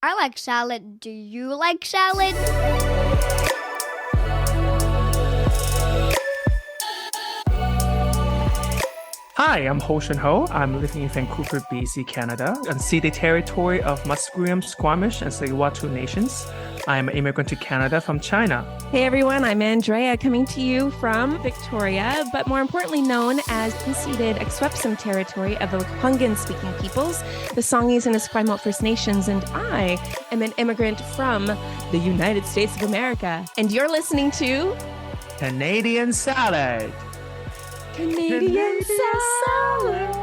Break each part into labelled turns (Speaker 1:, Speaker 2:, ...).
Speaker 1: I like salad. Do you like salad?
Speaker 2: Hi, I'm Ho Shun Ho. I'm living in Vancouver, BC, Canada, unceded territory of Musqueam, Squamish, and Tsleil-Waututh nations. I'm an immigrant to Canada from China.
Speaker 3: Hey everyone, I'm Andrea coming to you from Victoria, but more importantly known as unceded Akwesasne territory of the Lekwungen-speaking peoples, the Songhees and Esquimalt First Nations, and I am an immigrant from the United States of America. And you're listening to
Speaker 2: Canadian Salad.
Speaker 3: Canadian Salad.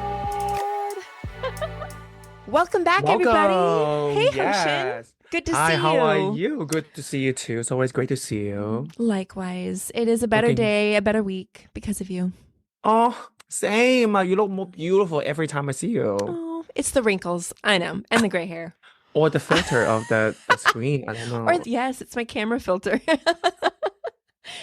Speaker 3: Welcome back, everybody. Hey,
Speaker 2: yes.
Speaker 3: Hoshin. Good to see you.
Speaker 2: Hi, how are you? Good to see you too. It's always great to see you.
Speaker 3: Likewise. It is a better day, a better week because of you.
Speaker 2: Oh, same. You look more beautiful every time I see you.
Speaker 3: Oh, it's the wrinkles. I know. And the gray hair.
Speaker 2: Or the filter of the screen. I don't know.
Speaker 3: Or yes, it's my camera filter.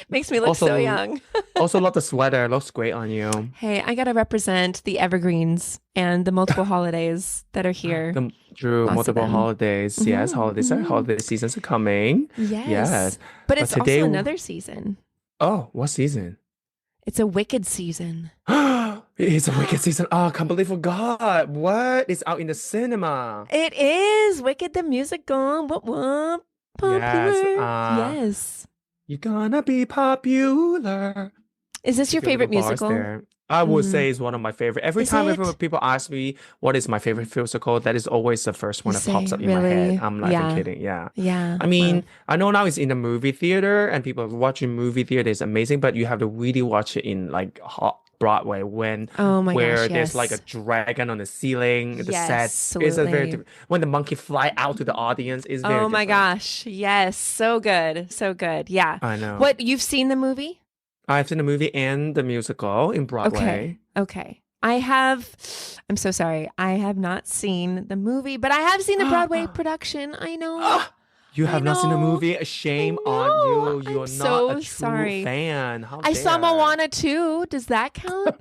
Speaker 3: Makes me look so young.
Speaker 2: Also love the sweater. It looks great on you.
Speaker 3: Hey, I got to represent the evergreens and the multiple holidays that are here.
Speaker 2: Multiple holidays. Mm-hmm. Yes, holiday seasons are coming.
Speaker 3: Yes. But it's today, also another season.
Speaker 2: Oh, what season?
Speaker 3: It's a wicked season.
Speaker 2: It's a wicked season. Oh, I completely forgot. What? It's out in the cinema.
Speaker 3: It is. Wicked the musical. What? Popular. Yes.
Speaker 2: You're gonna be popular.
Speaker 3: Is this your favorite musical?
Speaker 2: I would say it's one of my favorite. Every time people ask me what is my favorite musical, that is always the first one that pops up in my head. I'm not even kidding. Yeah.
Speaker 3: Yeah.
Speaker 2: I mean, I know now it's in a movie theater and people watching movie theater is amazing, but you have to really watch it in like Broadway where there's like a dragon on the ceiling. The set is a very different. When the monkey fly out to the audience is very different.
Speaker 3: Oh my gosh. Yes. So good. So good. Yeah.
Speaker 2: I know.
Speaker 3: What, you've seen the movie?
Speaker 2: I've seen the movie and the musical in Broadway.
Speaker 3: Okay. I'm so sorry. I have not seen the movie, but I have seen the Broadway production. I know.
Speaker 2: You have not seen the movie? Shame on you. You're not a true fan.
Speaker 3: I saw Moana too. Does that count?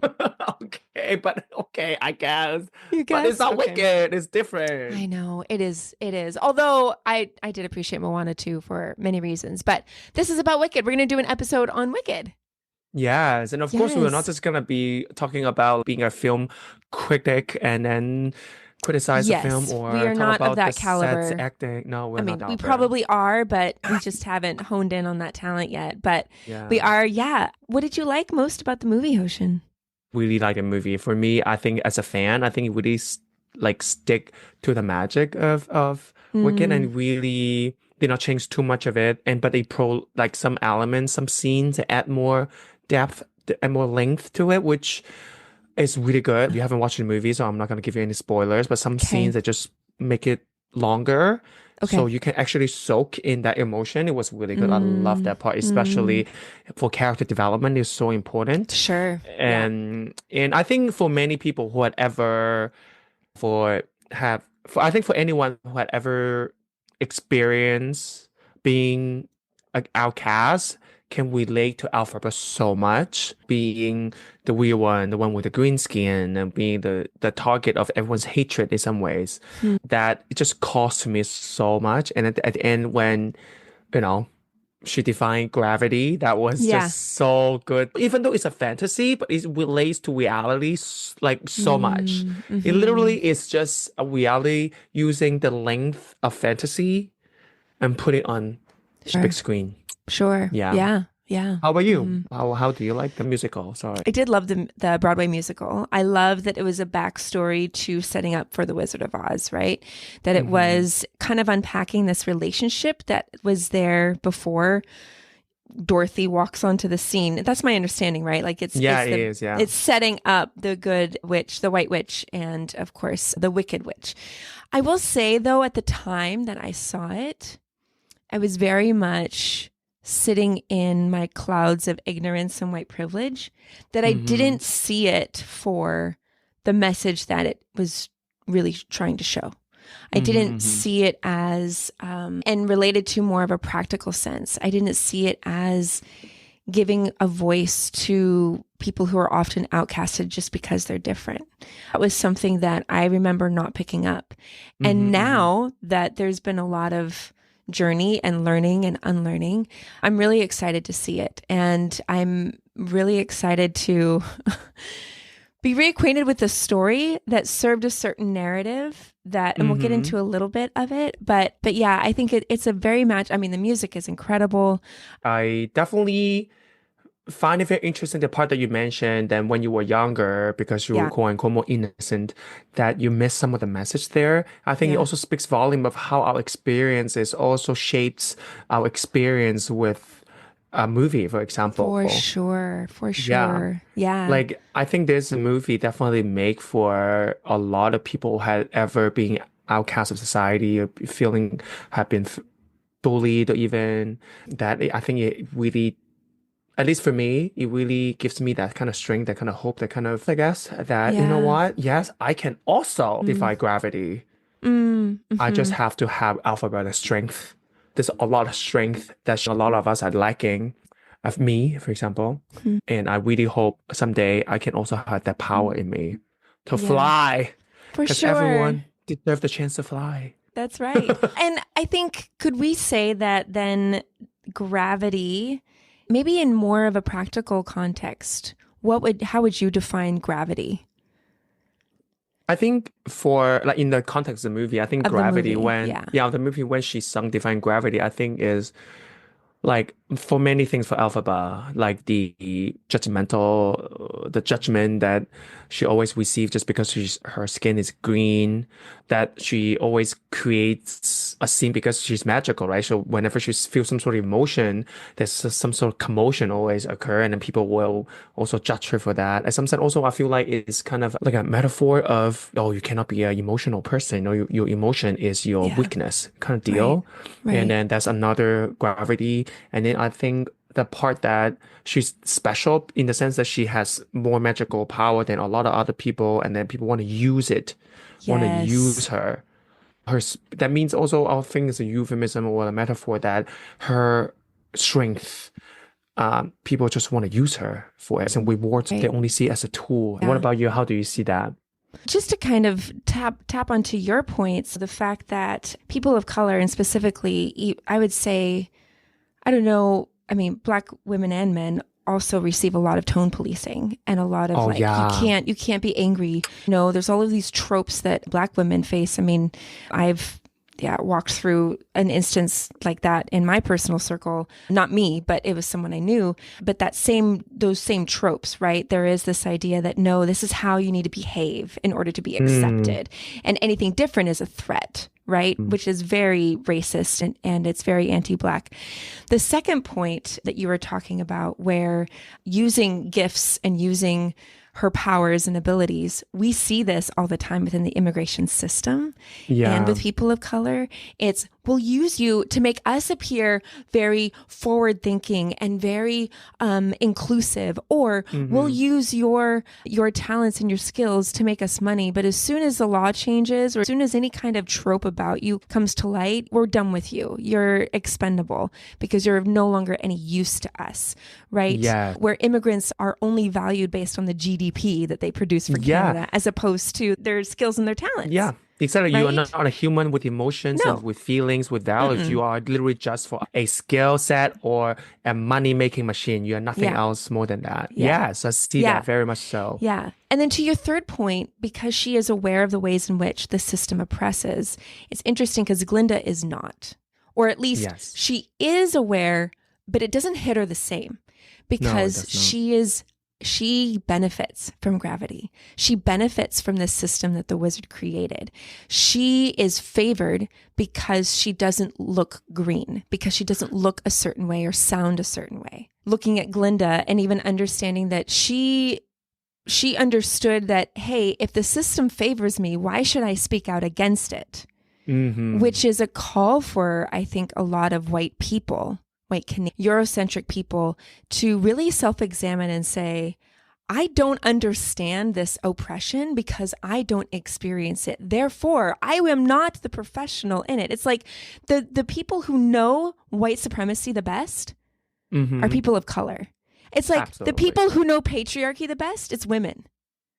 Speaker 2: okay, I guess.
Speaker 3: You guess?
Speaker 2: But it's not Wicked. It's different.
Speaker 3: I know. It is. Although I did appreciate Moana too for many reasons. But this is about Wicked. We're going to do an episode on Wicked.
Speaker 2: Yes. And of course, we're not just going to be talking about being a film critic and then criticize the film or
Speaker 3: we are
Speaker 2: talk
Speaker 3: not
Speaker 2: about
Speaker 3: of that
Speaker 2: the
Speaker 3: caliber.
Speaker 2: Sets, acting. No, we're not.
Speaker 3: We probably are, but we just haven't honed in on that talent yet. But we are, What did you like most about the movie, Hoshin?
Speaker 2: Really like the movie. For me, I think as a fan, I think it really stick to the magic of Wicked and really did not change too much of it. But they some elements, some scenes to add more depth and more length to it, which is really good. You haven't watched the movie, so I'm not going to give you any spoilers, but some scenes that just make it longer. So you can actually soak in that emotion. It was really good. I love that part, especially for character development is so important.
Speaker 3: Sure.
Speaker 2: And I think for many people who had ever for anyone who had ever experienced being an outcast can relate to Elphaba so much, being the weird one, the one with the green skin, and being the target of everyone's hatred in some ways, that it just cost me so much. And at the end, when, she defied gravity, that was just so good. Even though it's a fantasy, but it relates to reality so much. It literally is just a reality using the length of fantasy and put it on big screen.
Speaker 3: Sure. Yeah.
Speaker 2: How about you? How do you like the musical? Sorry.
Speaker 3: I did love the Broadway musical. I love that it was a backstory to setting up for The Wizard of Oz, right? That it was kind of unpacking this relationship that was there before Dorothy walks onto the scene. That's my understanding, right? Like it's setting up the good witch, the white witch, and of course the wicked witch. I will say though, at the time that I saw it, I was very much sitting in my clouds of ignorance and white privilege, that I didn't see it for the message that it was really trying to show. I didn't see it as, and related to more of a practical sense. I didn't see it as giving a voice to people who are often outcasted just because they're different. That was something that I remember not picking up. And now that there's been a lot of journey and learning and unlearning, I'm really excited to see it. And I'm really excited to be reacquainted with the story that served a certain narrative that, and we'll get into a little bit of it. But yeah, I think it's a very match. I mean, the music is incredible.
Speaker 2: I definitely find it very interesting, the part that you mentioned, and when you were younger, because you were quote unquote more innocent, that you missed some of the message there. I think it also speaks volume of how our experiences also shapes our experience with a movie, for example.
Speaker 3: For sure. Yeah.
Speaker 2: Like, I think this movie definitely make for a lot of people who had ever been outcast of society, or feeling have been bullied, or even that. I think it really, at least for me, it really gives me that kind of strength, that kind of hope, that kind of, I guess, that, you know what? Yes, I can also defy gravity. I just have to have Elphaba strength. There's a lot of strength that a lot of us are lacking, of me, for example. And I really hope someday I can also have that power in me to fly.
Speaker 3: For
Speaker 2: Because
Speaker 3: sure.
Speaker 2: everyone deserves the chance to fly.
Speaker 3: That's right. And I think, could we say that then gravity, maybe in more of a practical context, how would you define gravity?
Speaker 2: I think for, like, in the context of the movie, I think
Speaker 3: Of the
Speaker 2: gravity,
Speaker 3: movie,
Speaker 2: the movie, when she sung Defying Gravity, I think is, like, for many things for Elphaba, like the judgment that she always receives just because her skin is green, that she always creates a scene because she's magical, right? So whenever she feels some sort of emotion, there's some sort of commotion always occur, and then people will also judge her for that. And sometimes also I feel like it's kind of like a metaphor of, oh, you cannot be an emotional person, or your emotion is your weakness kind of deal.
Speaker 3: Right.
Speaker 2: And then there's another gravity. And then I think the part that she's special in the sense that she has more magical power than a lot of other people, and then people want to use it, want to use her. That means also, I think it's a euphemism or a metaphor that her strength, people just want to use her for it, and rewards they only see as a tool. What about you? How do you see that?
Speaker 3: Just to kind of tap onto your points, the fact that people of color, and specifically, I would say, I don't know, I mean, Black women and men also receive a lot of tone policing and a lot of you can't be angry. There's all of these tropes that Black women face. I mean, I've walked through an instance like that in my personal circle. Not me, but it was someone I knew. But those same tropes, right? There is this idea that, no, this is how you need to behave in order to be accepted. And anything different is a threat, right? Which is very racist and it's very anti-Black. The second point that you were talking about, where using gifts and using her powers and abilities, we see this all the time within the immigration system and with people of color. It's, we'll use you to make us appear very forward thinking and very inclusive, or we'll use your talents and your skills to make us money. But as soon as the law changes, or as soon as any kind of trope about you comes to light, we're done with you. You're expendable because you're no longer any use to us, right?
Speaker 2: Yeah.
Speaker 3: Where immigrants are only valued based on the GDP that they produce for Canada, as opposed to their skills and their talents.
Speaker 2: Yeah. Exactly.
Speaker 3: Right?
Speaker 2: You are not a human with emotions and with feelings, with values. You are literally just for a skill set or a money-making machine. You are nothing else more than that. Yes, I see that very much so.
Speaker 3: Yeah. And then to your third point, because she is aware of the ways in which the system oppresses, it's interesting because Glinda is not. Or at least she is aware, but it doesn't hit her the same. Because she benefits from gravity. She benefits from this system that the wizard created. She is favored because she doesn't look green, because she doesn't look a certain way or sound a certain way. Looking at Glinda and even understanding that she understood that, hey, if the system favors me, why should I speak out against it? Which is a call for, I think, a lot of white people, white Eurocentric people, to really self-examine and say, I don't understand this oppression because I don't experience it. Therefore, I am not the professional in it. It's like the people who know white supremacy the best are people of color. It's like the
Speaker 2: Absolutely.
Speaker 3: people who know patriarchy the best, it's women.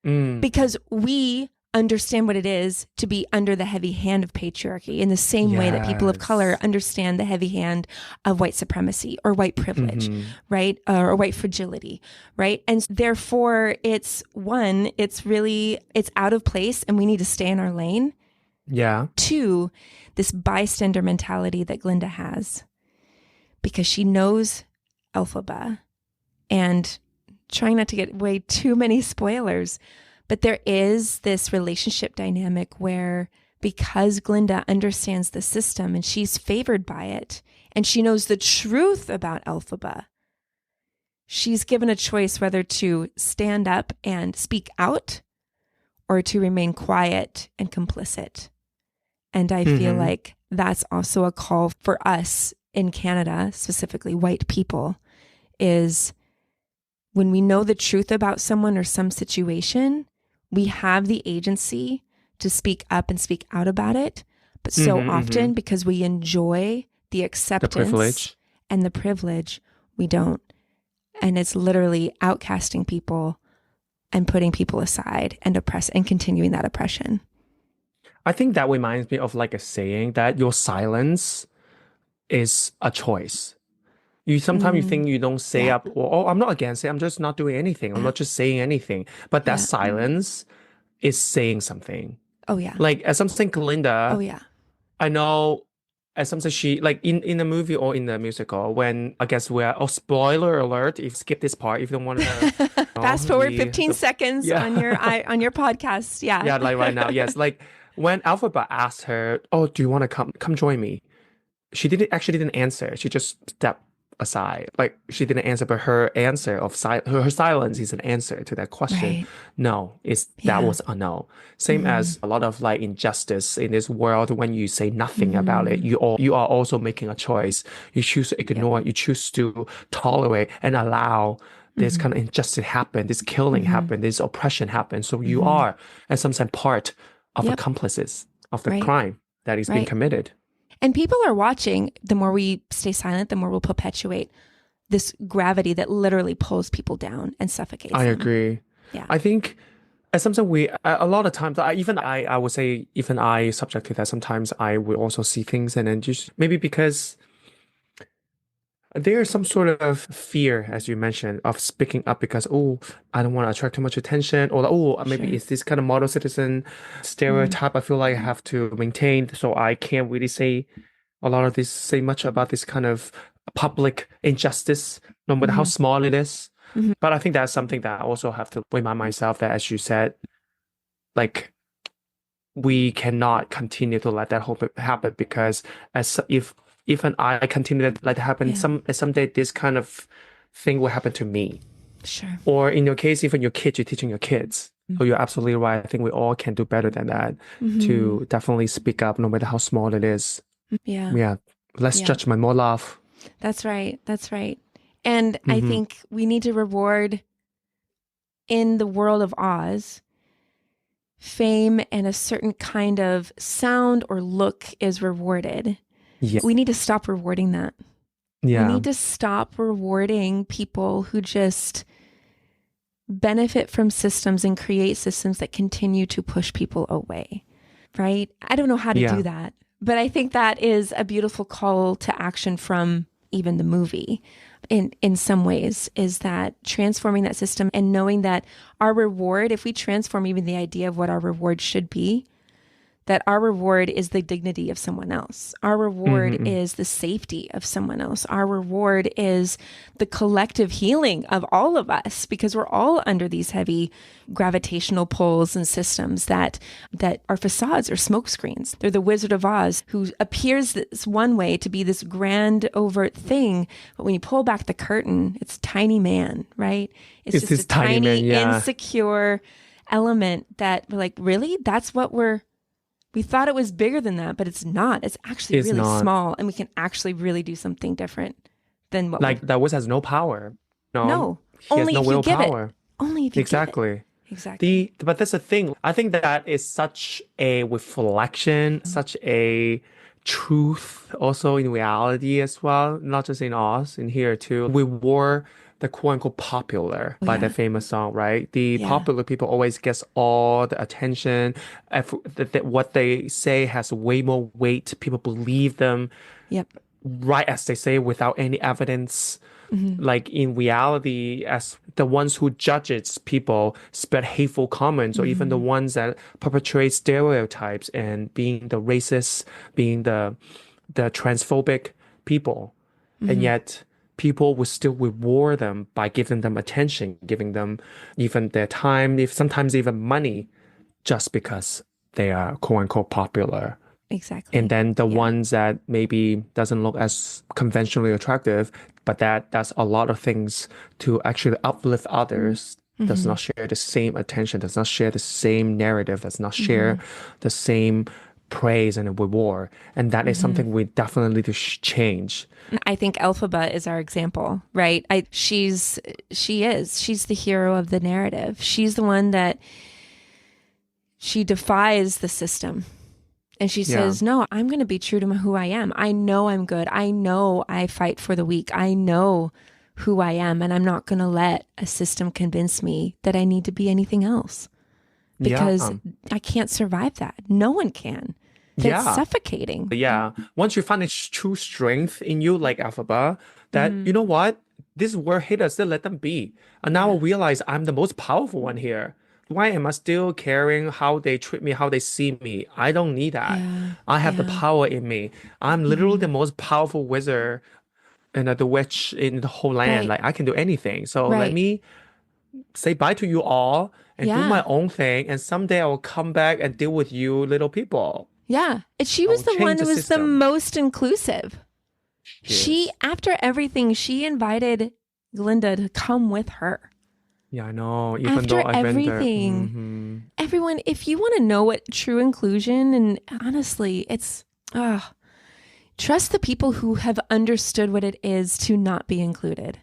Speaker 2: Mm.
Speaker 3: Because we understand what it is to be under the heavy hand of patriarchy in the same way that people of color
Speaker 2: Yes.
Speaker 3: understand the heavy hand of white supremacy or white privilege,
Speaker 2: Mhm.
Speaker 3: right? Or white fragility, right? And therefore it's out of place and we need to stay in our lane.
Speaker 2: Yeah.
Speaker 3: Two, this bystander mentality that Glinda has because she knows Elphaba, and trying not to get way too many spoilers, but there is this relationship dynamic where because Glinda understands the system and she's favored by it and she knows the truth about Elphaba, she's given a choice whether to stand up and speak out or to remain quiet and complicit. And I feel
Speaker 2: Mhm.
Speaker 3: like that's also a call for us in Canada, specifically white people, is when we know the truth about someone or some situation, we have the agency to speak up and speak out about it. But so
Speaker 2: Mhm,
Speaker 3: often,
Speaker 2: mhm.
Speaker 3: because we enjoy the
Speaker 2: The
Speaker 3: acceptance
Speaker 2: privilege.
Speaker 3: and the privilege, we don't. And it's literally outcasting people and putting people aside and continuing that oppression.
Speaker 2: I think that reminds me of like a saying that your silence is a choice. You sometimes you think you don't say
Speaker 3: Yeah.
Speaker 2: up, or oh, I'm not against it. I'm just not doing anything. I'm
Speaker 3: Yeah.
Speaker 2: not just saying anything. But that
Speaker 3: Yeah.
Speaker 2: silence is saying something.
Speaker 3: Oh, yeah.
Speaker 2: Like as I'm saying,
Speaker 3: Oh,
Speaker 2: Glinda,
Speaker 3: yeah.
Speaker 2: I know as some say she like in the movie or in the musical when I guess we're oh spoiler alert if skip this part if you don't want to
Speaker 3: Fast forward 15 seconds
Speaker 2: yeah
Speaker 3: on your podcast. Yeah.
Speaker 2: yeah like right now yes like when Alphaba asked her oh do you want to come join me, she didn't answer, she just stepped aside, like she didn't answer, but her answer of her silence is an answer to that question.
Speaker 3: Right.
Speaker 2: No, that
Speaker 3: Yeah.
Speaker 2: was a no. Same as a lot of like injustice in this world, when you say nothing about it, you are also making a choice. You choose to ignore it, you choose to tolerate and allow this kind of injustice happen, this killing happen, this oppression happen. So you are at some sense part of
Speaker 3: Yep.
Speaker 2: accomplices of the
Speaker 3: Right.
Speaker 2: crime that is being
Speaker 3: Right.
Speaker 2: committed.
Speaker 3: And people are watching. The more we stay silent, the more we'll perpetuate this gravity that literally pulls people down and suffocates
Speaker 2: I
Speaker 3: them.
Speaker 2: agree.
Speaker 3: Yeah.
Speaker 2: I think as something a lot of times I would say even I subject to that. Sometimes I would also see things and then just maybe because there's some sort of fear, as you mentioned, of speaking up because oh I don't want to attract too much attention, or oh maybe
Speaker 3: Sure.
Speaker 2: it's this kind of model citizen stereotype I feel like I have to maintain, so I can't really say much about this kind of public injustice, no matter how small it is. But I think that's something that I also have to remind myself that, as you said, like we cannot continue to let that happen because if I continue to let that happen,
Speaker 3: Yeah.
Speaker 2: someday this kind of thing will happen to me.
Speaker 3: Sure.
Speaker 2: Or in your case, even your kids, you're teaching your kids. So you're absolutely right. I think we all can do better than that to definitely speak up, no matter how small it is.
Speaker 3: Yeah.
Speaker 2: Yeah. Less
Speaker 3: Yeah.
Speaker 2: judgment, more love.
Speaker 3: That's right. That's right. And I think we need to reward in the world of Oz, fame and a certain kind of sound or look is rewarded.
Speaker 2: Yeah.
Speaker 3: We need to stop rewarding that.
Speaker 2: Yeah.
Speaker 3: We need to stop rewarding people who just benefit from systems and create systems that continue to push people away, right? I don't know how to do that, but I think that is a beautiful call to action from even the movie in some ways, is that transforming that system and knowing that our reward, if we transform even the idea of what our reward should be, that our reward is the dignity of someone else. Our reward is the safety of someone else. Our reward is the collective healing of all of us, because we're all under these heavy gravitational pulls and systems that are facades or smoke screens. They're the Wizard of Oz, who appears this one way to be this grand overt thing, but when you pull back the curtain, it's tiny man, right? It's just
Speaker 2: this
Speaker 3: a tiny
Speaker 2: man,
Speaker 3: insecure element that we're like, really? That's what we thought it was bigger than that, but it's not. It's actually really small, and we can actually really do something different than what
Speaker 2: that Wiz has no power.
Speaker 3: No,
Speaker 2: he
Speaker 3: only
Speaker 2: has no
Speaker 3: if you give
Speaker 2: willpower.
Speaker 3: it. Only if you
Speaker 2: Exactly.
Speaker 3: give it. Exactly.
Speaker 2: But that's the thing. I think that is such a reflection, such a truth also in reality as well, not just in Oz, in here too. We were the quote unquote popular
Speaker 3: Oh,
Speaker 2: by
Speaker 3: yeah.
Speaker 2: the famous song, right? The
Speaker 3: Yeah.
Speaker 2: popular people always gets all the attention. What they say has way more weight. People believe them
Speaker 3: Yep.
Speaker 2: right as they say without any evidence.
Speaker 3: Hmm.
Speaker 2: Like in reality, as the ones who judges people spread hateful comments, or even the
Speaker 3: Hmm.
Speaker 2: ones that perpetrate stereotypes and being the racist, being the transphobic people. And
Speaker 3: Hmm.
Speaker 2: yet people would still reward them by giving them attention, giving them even their time, if sometimes even money, just because they are quote unquote popular. And
Speaker 3: Exactly.
Speaker 2: then the
Speaker 3: Yeah.
Speaker 2: ones that maybe doesn't look as conventionally attractive, but that does a lot of things to actually uplift others, does
Speaker 3: Hmm.
Speaker 2: not share the same attention, does not share the same narrative, does not share
Speaker 3: Hmm.
Speaker 2: the same praise and reward. And that is
Speaker 3: Hmm.
Speaker 2: something we definitely need to change.
Speaker 3: I think Elphaba is our example, right? She's the hero of the narrative. She's the one that she defies the system. And she
Speaker 2: Yeah.
Speaker 3: says, no, I'm going to be true to who I am. I know I'm good. I know I fight for the weak. I know who I am. And I'm not going to let a system convince me that I need to be anything else because
Speaker 2: Yeah.
Speaker 3: I can't survive that. No one can. That's
Speaker 2: Yeah.
Speaker 3: suffocating.
Speaker 2: Yeah. Once you find its true strength in you, like Elphaba, that
Speaker 3: Hmm.
Speaker 2: you know what? This world haters, then let them be. And now I
Speaker 3: Yeah.
Speaker 2: realize I'm the most powerful one here. Why am I still caring how they treat me, how they see me? I don't need that.
Speaker 3: Yeah.
Speaker 2: I have the
Speaker 3: Yeah.
Speaker 2: power in me. I'm literally the
Speaker 3: Hmm.
Speaker 2: most powerful wizard and the witch in the whole land.
Speaker 3: Right.
Speaker 2: Like I can do anything. So let
Speaker 3: Right.
Speaker 2: me say bye to you all and do
Speaker 3: Yeah.
Speaker 2: my own thing. And someday I will come back and deal with you little people.
Speaker 3: Yeah. And she
Speaker 2: I
Speaker 3: was
Speaker 2: will
Speaker 3: the one
Speaker 2: change
Speaker 3: who
Speaker 2: the
Speaker 3: was the
Speaker 2: system.
Speaker 3: most inclusive. She,
Speaker 2: Yes.
Speaker 3: after everything, she invited Glinda to come with her.
Speaker 2: Yeah, I know. Even though
Speaker 3: After
Speaker 2: I've been there.
Speaker 3: everything, everyone, if you want to know what true inclusion, and honestly, it's, trust the people who have understood what it is to not be included.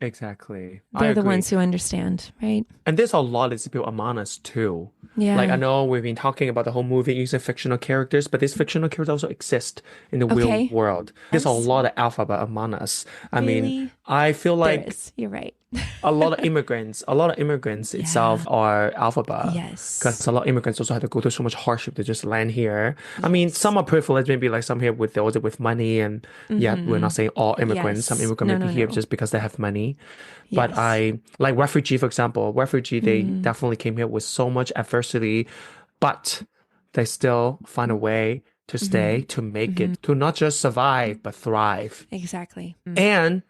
Speaker 2: Exactly. I
Speaker 3: They're the
Speaker 2: agree.
Speaker 3: ones who understand, right?
Speaker 2: And there's a lot that's built among us too. Like I
Speaker 3: Yeah.
Speaker 2: know we've been talking about the whole movie using fictional characters, but these fictional characters also exist in the real
Speaker 3: Okay.
Speaker 2: world. There's a
Speaker 3: Yes.
Speaker 2: lot of alphabet among us. I mean,
Speaker 3: Really?
Speaker 2: I feel
Speaker 3: There
Speaker 2: like
Speaker 3: is. You're right.
Speaker 2: a lot of immigrants
Speaker 3: Yeah.
Speaker 2: itself are alphabet. Because
Speaker 3: Yes.
Speaker 2: a lot of immigrants also had to go through so much hardship to just land here. I mean,
Speaker 3: Yes.
Speaker 2: some are privileged, maybe like some here with also with money, and yet we're
Speaker 3: Hmm.
Speaker 2: not saying all immigrants. Some
Speaker 3: Yes.
Speaker 2: immigrants
Speaker 3: No,
Speaker 2: may be
Speaker 3: no,
Speaker 2: here
Speaker 3: no.
Speaker 2: just because they have money. But
Speaker 3: Yes.
Speaker 2: I like refugee, for example. Refugee, they
Speaker 3: Mm.
Speaker 2: definitely came here with so much adversity, but they still find a way to
Speaker 3: Hmm.
Speaker 2: stay, to make
Speaker 3: Hmm.
Speaker 2: it, to not just survive, but thrive
Speaker 3: Exactly.
Speaker 2: and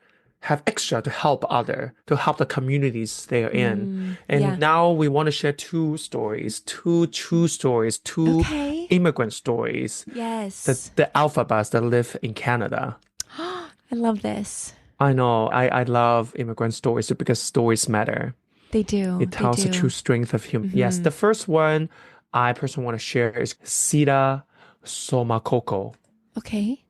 Speaker 2: have extra to help the communities they are in. And
Speaker 3: Yeah.
Speaker 2: now we want to share two stories, two true stories, two
Speaker 3: Okay.
Speaker 2: immigrant stories,
Speaker 3: Yes.
Speaker 2: the alphabets that live in Canada.
Speaker 3: I love this.
Speaker 2: I know, I love immigrant stories because stories matter.
Speaker 3: They do.
Speaker 2: It
Speaker 3: They
Speaker 2: tells the true
Speaker 3: do.
Speaker 2: strength of human. Yes,
Speaker 3: Hmm.
Speaker 2: the first one I personally want to share is Sita Somakoko.
Speaker 3: Okay.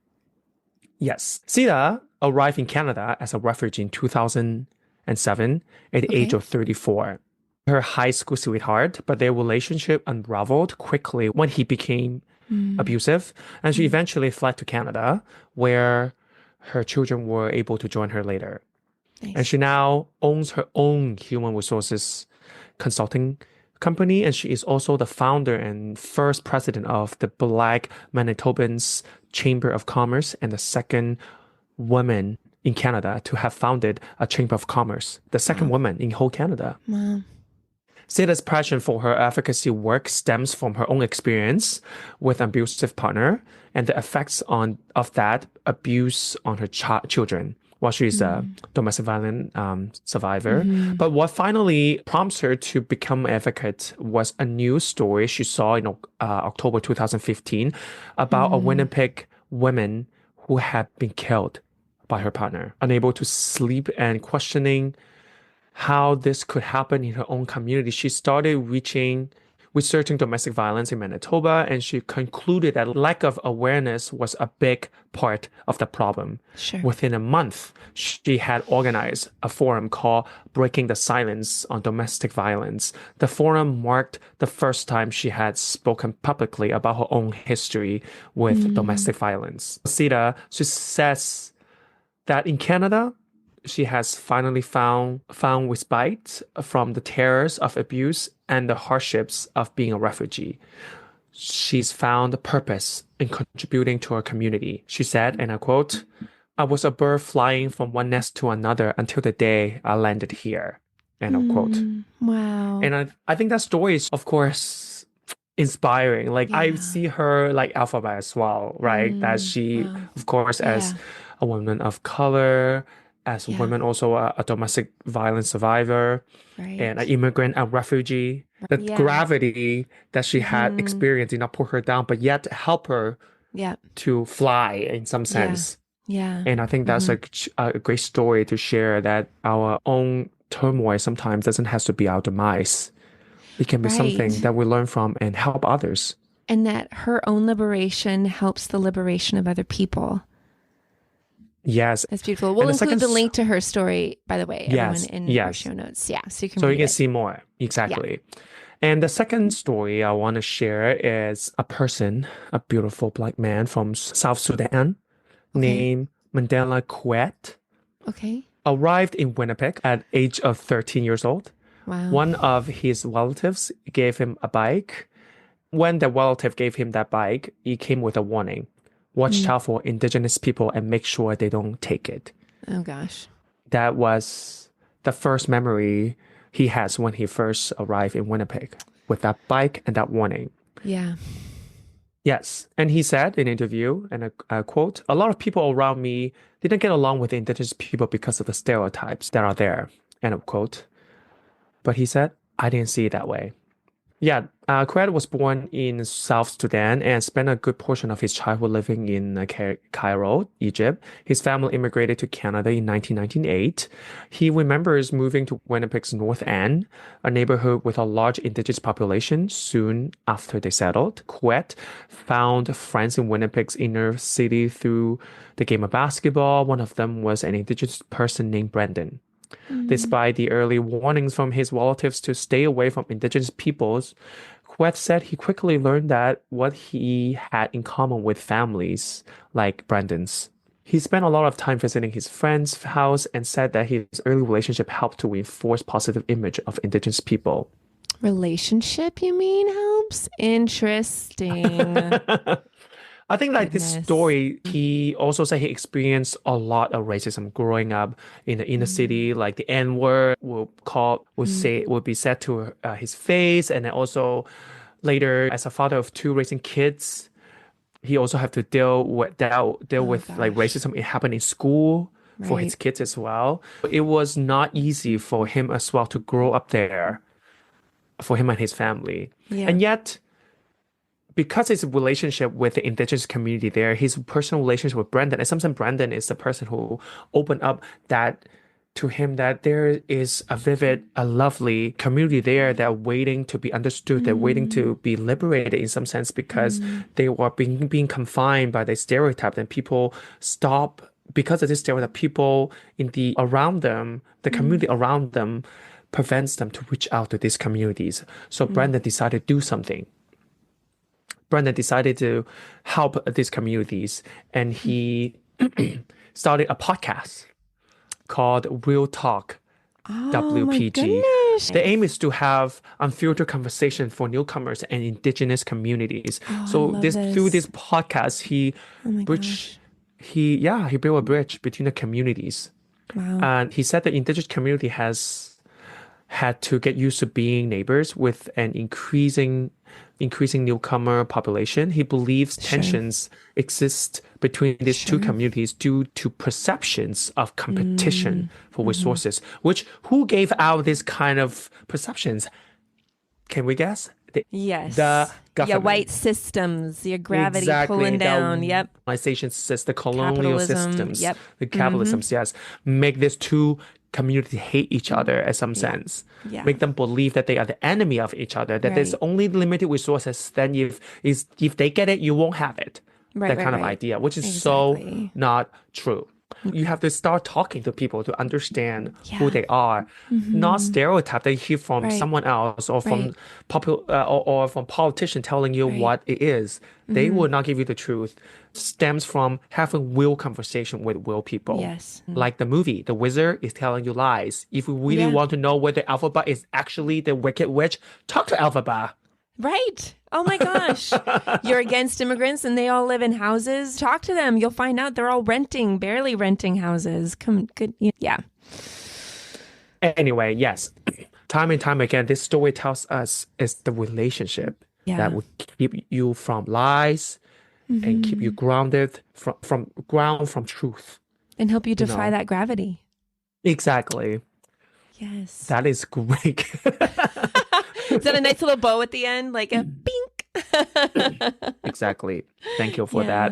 Speaker 2: Yes, Sita arrived in Canada as a refugee in 2007 at the age
Speaker 3: Okay.
Speaker 2: of 34. Her high school sweetheart, but their relationship unraveled quickly when he became
Speaker 3: Mm.
Speaker 2: abusive, and she
Speaker 3: Mm.
Speaker 2: eventually fled to Canada, where her children were able to join her later. And
Speaker 3: Nice.
Speaker 2: she now owns her own human resources consulting company, and she is also the founder and first president of the Black Manitobans Chamber of Commerce and the second woman in Canada to have founded a Chamber of Commerce, the second
Speaker 3: Wow.
Speaker 2: woman in whole Canada.
Speaker 3: Wow.
Speaker 2: Sita's passion for her advocacy work stems from her own experience with an abusive partner and the effects of that abuse on her children while she's a
Speaker 3: Mm.
Speaker 2: domestic violence survivor.
Speaker 3: Hmm.
Speaker 2: But what finally prompts her to become an advocate was a news story she saw in October 2015 about a
Speaker 3: Mm.
Speaker 2: Winnipeg woman who had been killed by her partner, unable to sleep and questioning how this could happen in her own community. She started researching domestic violence in Manitoba, and she concluded that lack of awareness was a big part of the problem.
Speaker 3: Sure.
Speaker 2: Within a month, she had organized a forum called Breaking the Silence on Domestic Violence. The forum marked the first time she had spoken publicly about her own history with domestic violence. Sita, she says that in Canada, she has finally found respite from the terrors of abuse and the hardships of being a refugee. She's found a purpose in contributing to her community. She said, and I quote, "I was a bird flying from one nest to another until the day I landed here." End of quote.
Speaker 3: Wow.
Speaker 2: And I think that story is, of course, inspiring. Like I
Speaker 3: Yeah.
Speaker 2: see her like Elphaba as well, right? That she,
Speaker 3: Wow.
Speaker 2: of course, as
Speaker 3: Yeah.
Speaker 2: a woman of color, as a
Speaker 3: Yeah.
Speaker 2: woman also a domestic violence survivor, and an
Speaker 3: Right.
Speaker 2: immigrant, a refugee. The
Speaker 3: Yeah.
Speaker 2: gravity that she had experienced did not pull her down, but yet help her
Speaker 3: Yeah.
Speaker 2: to fly in some sense.
Speaker 3: Yeah.
Speaker 2: And I think that's a great story to share, that our own turmoil sometimes doesn't have to be our demise. It can be something
Speaker 3: Right.
Speaker 2: that we learn from and help others.
Speaker 3: And that her own liberation helps the liberation of other people.
Speaker 2: Yes.
Speaker 3: That's beautiful. We'll
Speaker 2: the
Speaker 3: include
Speaker 2: second
Speaker 3: the link to her story, by the way, everyone,
Speaker 2: Yes,
Speaker 3: in our
Speaker 2: yes.
Speaker 3: show notes. Yeah, so you can
Speaker 2: So you
Speaker 3: read
Speaker 2: can
Speaker 3: it.
Speaker 2: see more. Exactly. And the second story I want to share is a person, a beautiful black man from South Sudan named Mandela Quet,
Speaker 3: Okay.
Speaker 2: arrived in Winnipeg at age of 13 years old.
Speaker 3: Wow.
Speaker 2: One of his relatives gave him a bike. When the relative gave him that bike, it came with a warning. Watch out for indigenous people and make sure they don't take it.
Speaker 3: Oh, gosh.
Speaker 2: That was the first memory he has when he first arrived in Winnipeg, with that bike and that warning.
Speaker 3: Yeah.
Speaker 2: Yes. And he said in an interview, and I quote, "A lot of people around me didn't get along with indigenous people because of the stereotypes that are there." End of quote. But he said, "I didn't see it that way." Yeah, Koued was born in South Sudan and spent a good portion of his childhood living in Cairo, Egypt. His family immigrated to Canada in 1998. He remembers moving to Winnipeg's North End, a neighborhood with a large indigenous population, soon after they settled. Koued found friends in Winnipeg's inner city through the game of basketball. One of them was an indigenous person named Brendan. Despite the early warnings from his relatives to stay away from indigenous peoples, Koued said he quickly learned that what he had in common with families like Brandon's. He spent a lot of time visiting his friend's house and said that his early relationship helped to reinforce positive image of indigenous people.
Speaker 3: Relationship, you mean, helps? Interesting.
Speaker 2: I think like this
Speaker 3: Goodness.
Speaker 2: story, he also said he experienced a lot of racism growing up in the inner city. Like the N word would be said to his face, and then also later, as a father of two raising kids, he also have to deal with like racism it happened in school for his kids as well. It was not easy for him as well to grow up there, for him and his family, and yet, because his relationship with the indigenous community there, his personal relationship with Brendan, and sometimes Brendan is the person who opened up that to him, that there is a lovely community there that are waiting to be understood, they're waiting to be liberated in some sense, because they were being confined by the stereotype, and people stop because of this stereotype. People in the around them, the community around them, prevents them to reach out to these communities. So Brendan decided to do something. Brendan decided to help these communities, and he started a podcast called Real Talk WPG.
Speaker 3: My goodness.
Speaker 2: The aim is to have unfiltered conversation for newcomers and indigenous communities. Through this podcast, he built a bridge between the communities.
Speaker 3: Wow.
Speaker 2: And he said the indigenous community has had to get used to being neighbors with an increasing newcomer population. He believes tensions exist between these two communities due to perceptions of competition for resources. Who gave out this kind of perceptions? Can we guess?
Speaker 3: Yes.
Speaker 2: The government.
Speaker 3: Yeah, white systems, your gravity pulling
Speaker 2: The
Speaker 3: down. Yep.
Speaker 2: Colonization system, the colonial
Speaker 3: Capitalism,
Speaker 2: systems,
Speaker 3: yep.
Speaker 2: the capitalisms, yes, make these two communities hate each other in some sense.
Speaker 3: Yeah.
Speaker 2: Make them believe that they are the enemy of each other, that there's only limited resources. Then if they get it, you won't have it. That kind of idea, which is so not true. You have to start talking to people to understand who
Speaker 3: Yeah.
Speaker 2: they are, not stereotype that you hear from
Speaker 3: Right.
Speaker 2: someone else or
Speaker 3: Right.
Speaker 2: from or from politician telling you
Speaker 3: Right.
Speaker 2: what it is. They will not give you the truth. Stems from having real conversation with real people.
Speaker 3: Yes.
Speaker 2: Like the movie, the wizard is telling you lies. If you really
Speaker 3: Yeah.
Speaker 2: want to know whether Elphaba is actually the wicked witch, talk to Elphaba.
Speaker 3: Right. Oh my gosh. You're against immigrants and they all live in houses. Talk to them. You'll find out they're all renting, barely renting houses. Come good. Yeah.
Speaker 2: Anyway, yes. Time and time again, this story tells us is the relationship
Speaker 3: Yeah.
Speaker 2: that will keep you from lies and keep you grounded from truth.
Speaker 3: And help you defy
Speaker 2: know.
Speaker 3: that gravity.
Speaker 2: Exactly.
Speaker 3: Yes.
Speaker 2: That is great.
Speaker 3: Is that a nice little bow at the end? Like a bink.
Speaker 2: Exactly. Thank you for that.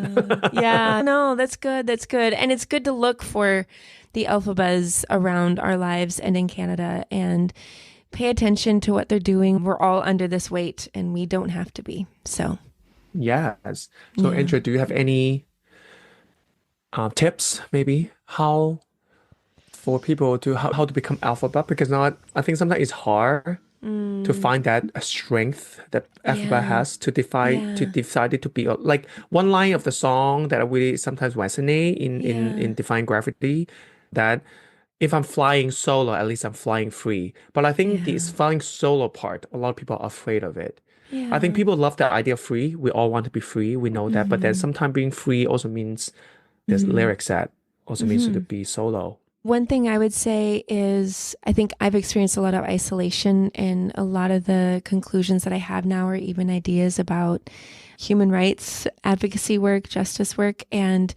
Speaker 3: Yeah. No, that's good. That's good. And it's good to look for the Elphabas around our lives and in Canada and pay attention to what they're doing. We're all under this weight and we don't have to be. So,
Speaker 2: Yes. So, Andrew, do you have any tips, maybe, how for people to how to become Elphaba? Because not, I think sometimes it's hard to find that strength that Elphaba has to decide to be like one line of the song that I really sometimes resonate in Defying Gravity, that if I'm flying solo, at least I'm flying free. But I think this flying solo part, a lot of people are afraid of it. I think people love the idea of free. We all want to be free. We know that. But then sometimes being free also means there's lyrics that also means to be solo.
Speaker 3: one thing I would say is I think I've experienced a lot of isolation, and a lot of the conclusions that I have now are even ideas about human rights advocacy work, justice work. And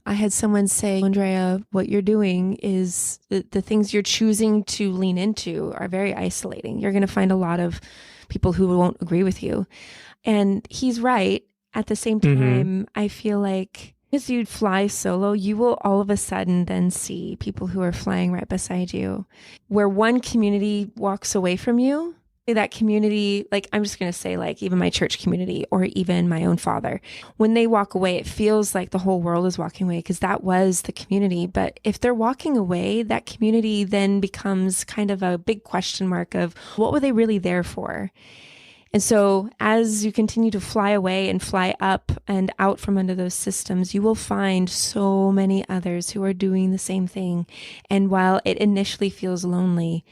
Speaker 3: I had someone say, Andrea, what you're doing is the things you're choosing to lean into are very isolating. You're going to find a lot of people who won't agree with you. And he's right. At the same time, I feel like as you fly solo, you will all of a sudden then see people who are flying right beside you. Where one community walks away from you, that community, like I'm just going to say like even my church community or even my own father, when they walk away, it feels like the whole world is walking away because that was the community. But if they're walking away, that community then becomes kind of a big question mark of what were they really there for? And so as you continue to fly away and fly up and out from under those systems, you will find so many others who are doing the same thing. And while it initially feels lonely,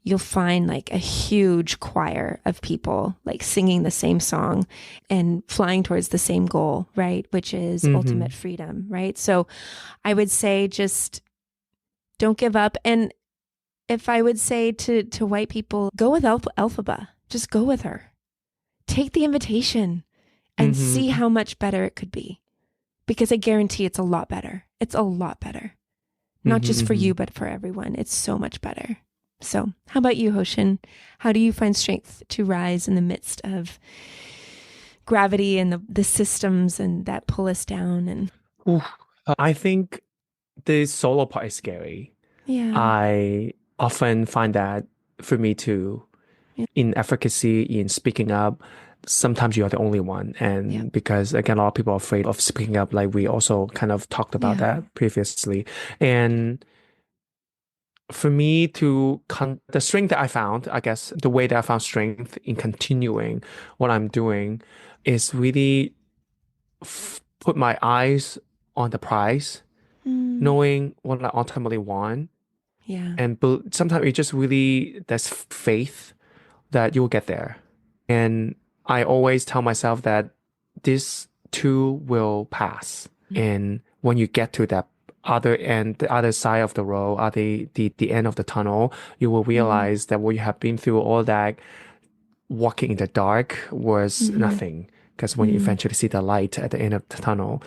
Speaker 3: you'll find like a huge choir of people like singing the same song and flying towards the same goal, right? Which is ultimate freedom, right? So I would say just don't give up. And if I would say to white people, go with Elphaba, just go with her. Take the invitation and see how much better it could be. Because I guarantee it's a lot better. It's a lot better. Not just for you, but for everyone. It's so much better. So how about you, Hoshin? How do you find strength to rise in the midst of gravity and the systems and that pull us down? And
Speaker 2: I think the solo part is scary.
Speaker 3: yeah,
Speaker 2: I often find that for me too, in advocacy, in speaking up, sometimes you're the only one. And because again, a lot of people are afraid of speaking up, like we also kind of talked about that previously. And for me to the strength that I found, I guess the way that I found strength in continuing what I'm doing is really put my eyes on the prize, knowing what I ultimately want.
Speaker 3: yeah,
Speaker 2: And sometimes it just really, there's faith that you'll get there. And I always tell myself that this too will pass. And when you get to that other end, the other side of the road, at the end of the tunnel, you will realize that what you have been through, all that walking in the dark was nothing. Because when you eventually see the light at the end of the tunnel,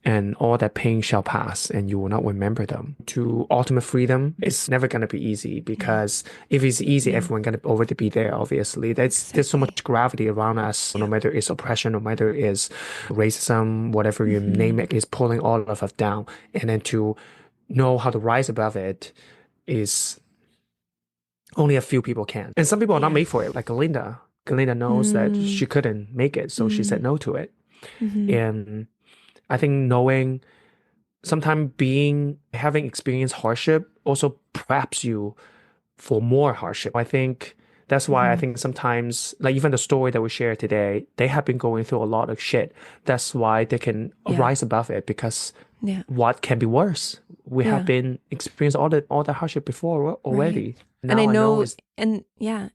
Speaker 2: and all that pain shall pass, and you will not remember them. To ultimate freedom, it's never going to be easy, because if it's easy, everyone going to already be there, obviously. There's so much gravity around us, no matter it's oppression, no matter it's racism, whatever you name it, is pulling all of us down. And then to know how to rise above it is only a few people can. And some people are not made for it, like Glinda. Glinda knows that she couldn't make it, so she said no to it. And I think knowing sometimes having experienced hardship also preps you for more hardship. I think that's why I think sometimes, like even the story that we share today, they have been going through a lot of shit. That's why they can rise above it, because what can be worse? We have been experienced all the hardship before already.
Speaker 3: Right. And I know, and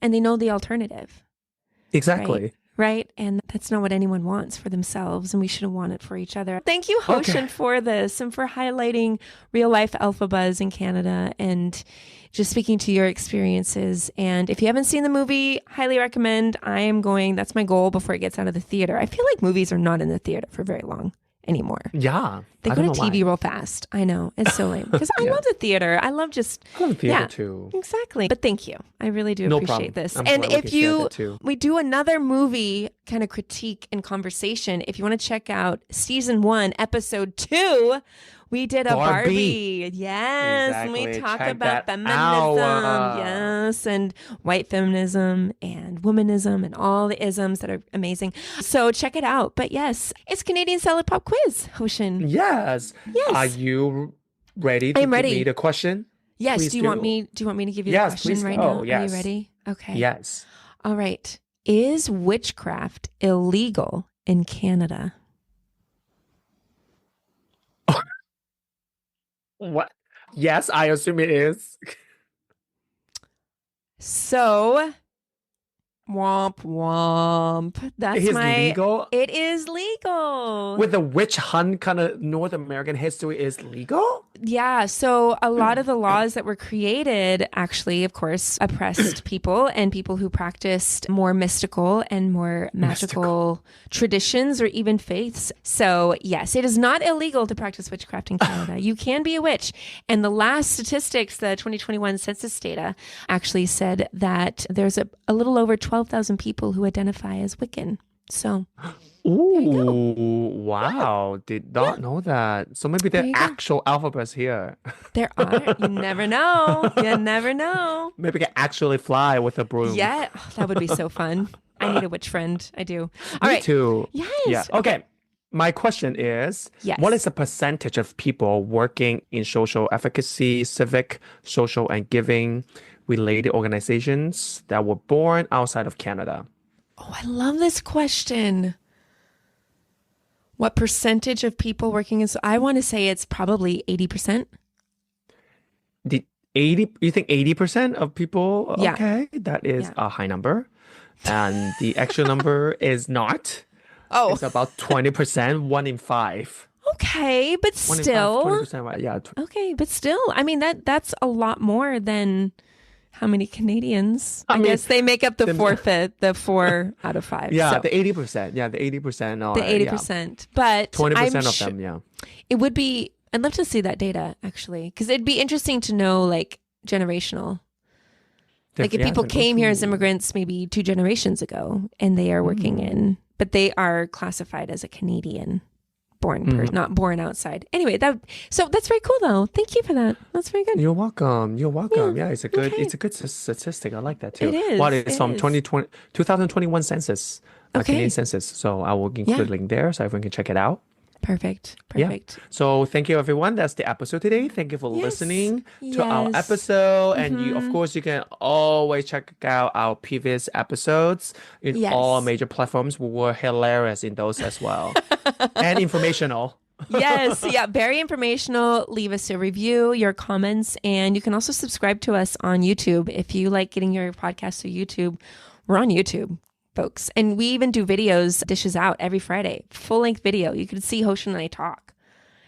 Speaker 3: they know the alternative.
Speaker 2: Exactly.
Speaker 3: Right. And that's not what anyone wants for themselves. And we shouldn't want it for each other. Thank you, Hoshin, for this and for highlighting real life Elphabas in Canada and just speaking to your experiences. And if you haven't seen the movie, highly recommend. That's my goal before it gets out of the theater. I feel like movies are not in the theater for very long anymore.
Speaker 2: Yeah.
Speaker 3: They go to TV real fast. I know. It's so lame. Because I love the theater. I love the theater
Speaker 2: too.
Speaker 3: Exactly. But thank you. I really do appreciate this.
Speaker 2: I'm
Speaker 3: and
Speaker 2: glad
Speaker 3: if we do another movie kind of critique and conversation, if you want to check out season 1, episode 2, we did a Barbie. Yes.
Speaker 2: Exactly.
Speaker 3: And we talk
Speaker 2: Check
Speaker 3: about
Speaker 2: that
Speaker 3: feminism.
Speaker 2: out.
Speaker 3: Yes. And white feminism and womanism and all the isms that are amazing. So check it out. But yes, it's Canadian Salad Pop Quiz, Hoshin.
Speaker 2: Yes. Are you ready to give me the question?
Speaker 3: Yes.
Speaker 2: Please
Speaker 3: do you want me to give you the question right now?
Speaker 2: Yes.
Speaker 3: Are you ready? Okay.
Speaker 2: Yes.
Speaker 3: All right. Is witchcraft illegal in Canada?
Speaker 2: What? Yes, I assume it is.
Speaker 3: So, womp womp. That's
Speaker 2: legal?
Speaker 3: It is legal.
Speaker 2: With the witch hunt kind of North American history is legal?
Speaker 3: Yeah. So a lot of the laws that were created actually, of course, oppressed people and people who practiced more mystical and more magical traditions or even faiths. So yes, it is not illegal to practice witchcraft in Canada. You can be a witch. And the last statistics, the 2021 census data, actually said that there's a little over 12,000 people who identify as Wiccan. So
Speaker 2: ooh, wow. Did not know that. So maybe there are actual alphabets here.
Speaker 3: There are. You never know. You never know.
Speaker 2: Maybe we can actually fly with a broom.
Speaker 3: Yeah. Oh, that would be so fun. I need a witch friend. I do.
Speaker 2: Me too.
Speaker 3: Yes.
Speaker 2: Yeah. Okay. My question is, what is the percentage of people working in social efficacy, civic, social, and giving related organizations that were born outside of Canada?
Speaker 3: Oh, I love this question. What percentage of people working in... I want to say it's probably 80%.
Speaker 2: You think 80% of people?
Speaker 3: Yeah.
Speaker 2: Okay, that is a high number. And the actual number is not.
Speaker 3: Oh.
Speaker 2: It's about 20%, 1 in 5.
Speaker 3: Okay, but still.
Speaker 2: 20%, right? Yeah.
Speaker 3: Okay, but still. I mean, that's a lot more than... How many Canadians? I guess they make up the 4 out of 5.
Speaker 2: Yeah,
Speaker 3: so.
Speaker 2: the 80%. Yeah, the 80%.
Speaker 3: The 80%. But
Speaker 2: 20% of them, yeah.
Speaker 3: It would be, I'd love to see that data, actually. Because it'd be interesting to know, like, generational. Like, if people came here as immigrants maybe 2 generations ago, and they are working in, but they are classified as a Canadian. Not born outside. Anyway, so that's very cool though. Thank you for that. That's very good.
Speaker 2: You're welcome. Yeah, it's a good statistic. I like that too.
Speaker 3: It is.
Speaker 2: Well, it's from 2021 census, Canadian census. So I will include a link there so everyone can check it out.
Speaker 3: Perfect.
Speaker 2: Yeah. So thank you, everyone. That's the episode today. Thank you for listening to our episode. And you, of course, you can always check out our previous episodes in all major platforms. We were hilarious in those as well. And informational.
Speaker 3: Yes. Yeah. Very informational. Leave us a review, your comments, and you can also subscribe to us on YouTube. If you like getting your podcast through YouTube, we're on YouTube, folks. And we even do videos, dishes out every Friday, full length video. You can see Hoshin and I talk.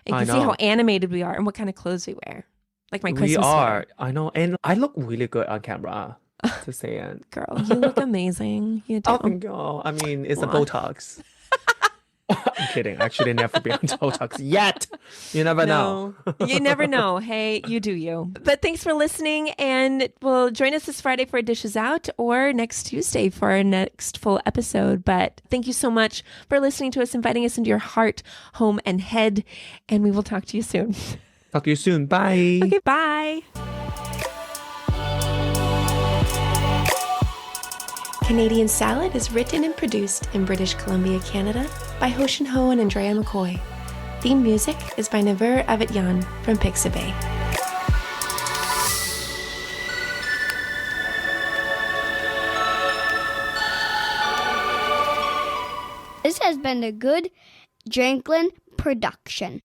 Speaker 3: And you can see how animated we are and what kind of clothes we wear. Like my Christmas sweater.
Speaker 2: I know. And I look really good on camera. Just saying.
Speaker 3: Girl, you look amazing. You do.
Speaker 2: Oh, thank you. I mean, it's a Botox. I'm kidding. Actually, never be on Botox yet. You never know.
Speaker 3: You never know. Hey, you do you. But thanks for listening, and we'll join us this Friday for Dishes Out or next Tuesday for our next full episode. But thank you so much for listening to us, inviting us into your heart, home, and head, and we will talk to you soon.
Speaker 2: Talk to you soon. Bye.
Speaker 3: Okay, bye. Canadian Salad is written and produced in British Columbia, Canada by Hoshin Ho and Andrea McCoy. theme music is by Naver Avityan from Pixabay.
Speaker 1: This has been a good Drinklin production.